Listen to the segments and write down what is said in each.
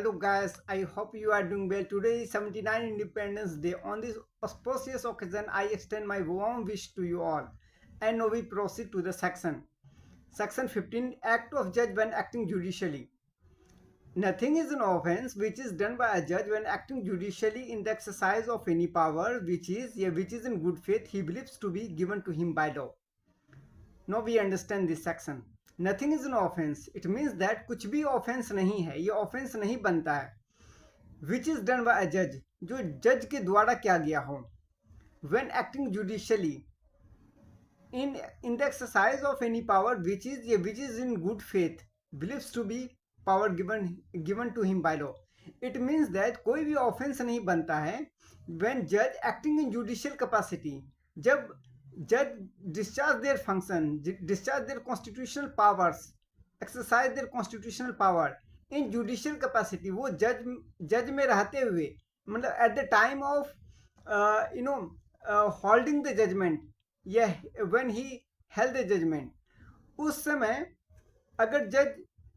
Hello guys, I hope you are doing well. Today is 79 Independence Day. On this auspicious occasion, I extend my warm wish to you all. And now we proceed to the section. Section 15, Act of Judge when acting judicially. Nothing is an offense which is done by a judge when acting judicially in the exercise of any power which is in good faith he believes to be given to him by law. Now we understand this section. Nothing is an offense. It means that कुछ भी offense नहीं है, ये offense नहीं बनता है. Which is done by a judge, जो जज के द्वारा किया गया हो. When acting judicially in the exercise of any power which is in good faith believes to be power given to him by law. It means that कोई भी offense नहीं बनता है when judge acting in judicial capacity, जब judge discharge their function, discharge their constitutional powers, exercise their constitutional power in judicial capacity. वो जज में रहते हुए, मतलब at the time of holding the judgment, when he held the judgment, उस समय अगर जज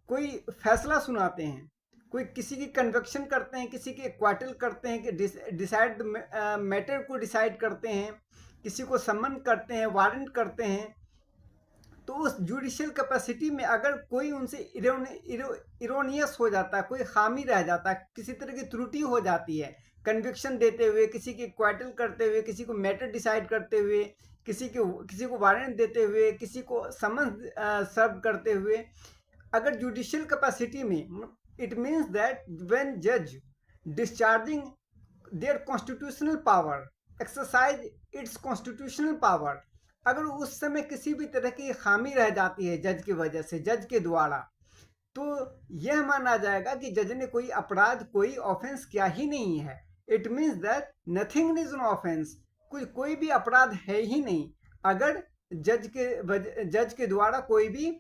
कोई फैसला सुनाते हैं, कोई किसी की कन्विक्शन करते हैं, किसी के एक्वाटल करते हैं, कि डिसाइड मैटर को डिसाइड करते हैं, किसी को समन करते हैं, वारंट करते हैं, तो उस जुडिशियल कैपेसिटी में अगर कोई उनसे इरोनियस हो जाता है, कोई खामी रह जाता है, किसी तरह की त्रुटि हो जाती है, कन्विक्शन देते हुए, किसी की क्वाटल करते हुए, किसी को मैटर डिसाइड करते हुए, किसी को वारंट देते हुए, किसी को समन सर्व करते हुए, अगर जुडिशियल कैपेसिटी में, इट मीन्स दैट व्हेन जज discharging their constitutional power, exercise its constitutional power, अगर उस समय किसी भी तरह की खामी रह जाती है जज की वजह से, जज के द्वारा, तो यह माना जाएगा कि जज ने कोई अपराध, कोई ऑफेंस किया ही नहीं है. It means that nothing is an offence. कोई भी अपराध है ही नहीं अगर जज के द्वारा कोई भी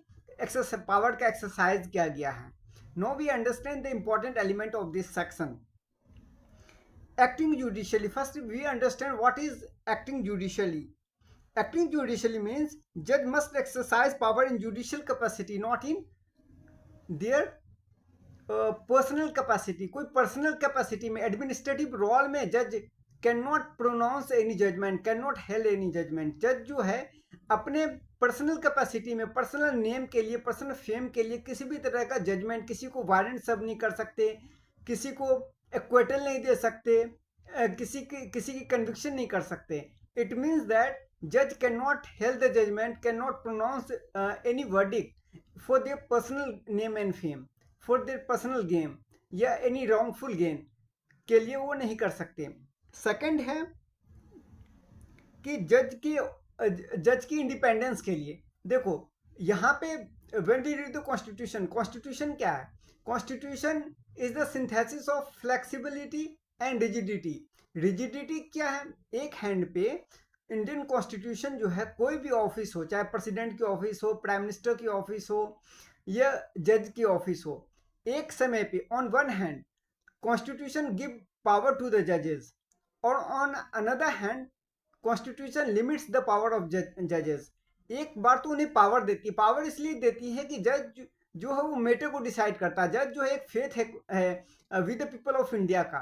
पावर का एक्सरसाइज किया गया है. No we understand the important element of this section. Acting judicially. First, we understand what is acting judicially. Acting judicially means judge must exercise power in judicial capacity, not in their personal capacity. कोई personal capacity में, administrative role में जज can not pronounce any judgement, can not held any judgement. जज जो है अपने personal capacity में, personal name के लिए, पर्सनल फेम के लिए किसी भी तरह का जजमेंट, किसी को वारंट सब नहीं कर सकते, किसी को एक्वेटल नहीं दे सकते, किसी की कन्विक्शन नहीं कर सकते. इट मीन्स दैट जज can not held the judgement, can not pronounce any verdict for their personal name and fame, for their personal game या एनी रॉन्गफुल गेन के लिए वो नहीं कर सकते. सेकंड है कि जज की इंडिपेंडेंस के लिए. देखो यहाँ पे when we read the constitution, constitution क्या है? Constitution is the synthesis of flexibility and rigidity. Rigidity क्या है? एक हैंड पे इंडियन कॉन्स्टिट्यूशन जो है, कोई भी ऑफिस हो, चाहे प्रेसिडेंट की ऑफिस हो, प्राइम मिनिस्टर की ऑफिस हो या जज की ऑफिस हो, एक समय पे on one hand constitution give power to the जजेस, और on another hand constitution limits the power of जजेस. एक बार तो उन्हें पावर देती है. पावर इसलिए देती है कि जज जो है वो मैटर को डिसाइड करता है. जज जो है एक फेथ है with the people of India का.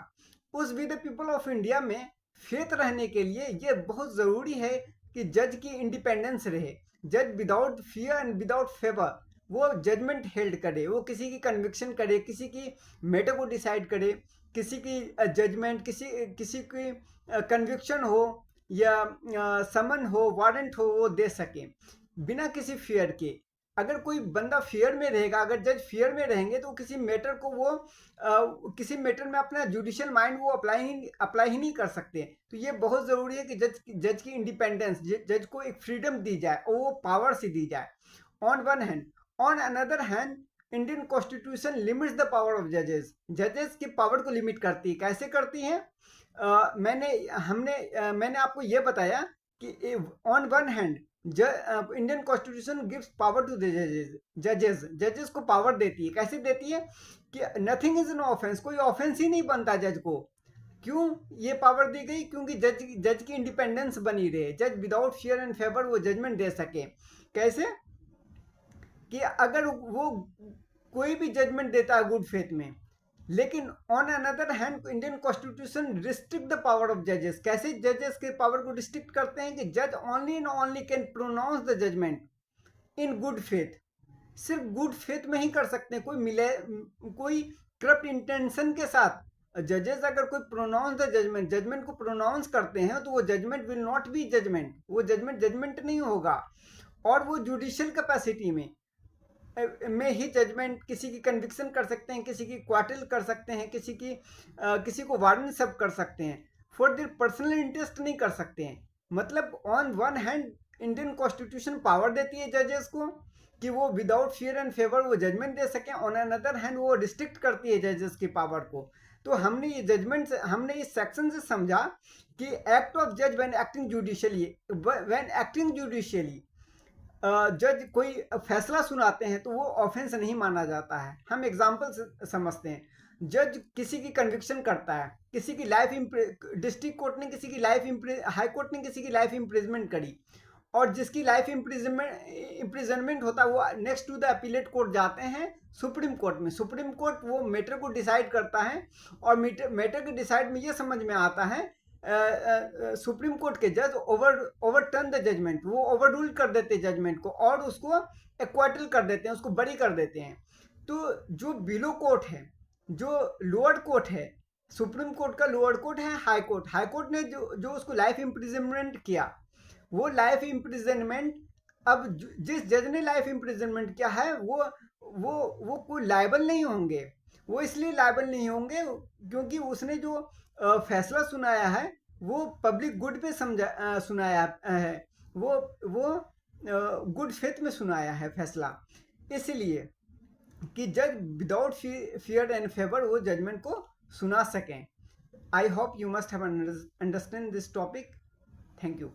उस with the people of India में फेथ रहने के लिए ये बहुत ज़रूरी है कि जज की इंडिपेंडेंस रहे. जज without fear and without favour वो जजमेंट हेल्ड करे, वो किसी की कन्विक्शन करे, किसी की मैटर को डिसाइड करे, किसी की जजमेंट, किसी की कन्विक्शन हो या समन हो, वारंट हो, वो दे सके बिना किसी फियर के. अगर कोई बंदा फियर में रहेगा, अगर जज फियर में रहेंगे, तो किसी मैटर को वो किसी मैटर में अपना जुडिशियल माइंड वो अप्लाई ही नहीं कर सकते. तो ये बहुत ज़रूरी है कि जज की इंडिपेंडेंस, जज को एक फ्रीडम दी जाए और वो पावर से दी जाए. On one hand. On another hand Indian constitution limits the power of जजेस. जजेस की पावर को लिमिट करती है. कैसे करती हैं? मैंने आपको ये बताया कि on one hand Indian constitution gives power to the जजेस को पावर देती है. कैसे देती है? कि नथिंग इज एन ऑफेंस. कोई ऑफेंस ही नहीं बनता जज को. क्यों ये पावर दी गई? क्योंकि जज की इंडिपेंडेंस बनी रहे. जज विदाउट फियर एंड फेवर वो जजमेंट दे सके. कैसे? कि अगर वो कोई भी जजमेंट देता है गुड फेथ में, लेकिन on another hand Indian constitution restrict the power of जजेस। कैसे जजेस के पावर को रिस्ट्रिक्ट करते हैं कि जज only and only can pronounce the judgement in good faith. सिर्फ गुड फेथ में ही कर सकते हैं, कोई करप्ट इंटेंशन के साथ जजेस अगर कोई प्रोनाउंस द जजमेंट, जजमेंट को प्रोनाउंस करते हैं तो वो judgement will not be judgement, वो जजमेंट नहीं होगा। और वो जुडिशियल कैपेसिटी में ही जजमेंट, किसी की कन्विक्शन कर सकते हैं, किसी की क्वार्टल कर सकते हैं, किसी को वारंट सब कर सकते हैं, फॉर देयर पर्सनल इंटरेस्ट नहीं कर सकते हैं। मतलब on one hand Indian constitution power देती है जजेस को कि वो विदाउट फियर एंड फेवर वो जजमेंट दे सकें, ऑन अनदर हैंड वो रिस्ट्रिक्ट करती है जजेस की पावर को। तो हमने इस सेक्शन से समझा कि एक्ट ऑफ जज व्हेन एक्टिंग जुडिशियली, जज कोई फैसला सुनाते हैं तो वो ऑफेंस नहीं माना जाता है। हम एग्जाम्पल समझते हैं, जज किसी की कन्विक्शन करता है, किसी की डिस्ट्रिक्ट कोर्ट ने किसी की हाई कोर्ट ने किसी की लाइफ इम्प्रिजमेंट करी, और जिसकी लाइफ इम्प्रिजनमेंट होता है वो next to the appellate court जाते हैं सुप्रीम कोर्ट में। सुप्रीम कोर्ट वो मैटर को डिसाइड करता है, और मैटर के डिसाइड में ये समझ में आता है सुप्रीम कोर्ट के जज ओवरटर्न द जजमेंट, वो ओवर रूल कर देते हैं जजमेंट को और उसको एक्वाटल कर देते हैं, उसको बरी कर देते हैं। तो जो बिलो कोर्ट है, जो लोअर कोर्ट है, सुप्रीम कोर्ट का लोअर कोर्ट है हाई कोर्ट ने जो उसको लाइफ इम्प्रिजनमेंट किया, वो लाइफ इम्प्रिजनमेंट, अब जिस जज ने लाइफ इम्प्रिजनमेंट किया है वो कोई लायबल नहीं होंगे। वो इसलिए लायबल नहीं होंगे क्योंकि उसने जो फैसला सुनाया है वो पब्लिक गुड पे सुनाया है, वो गुड फेथ में सुनाया है फैसला, इसलिए कि जज विदाउट फियर एंड फेवर वो जजमेंट को सुना सकें। I hope you must have understand this topic. Thank you.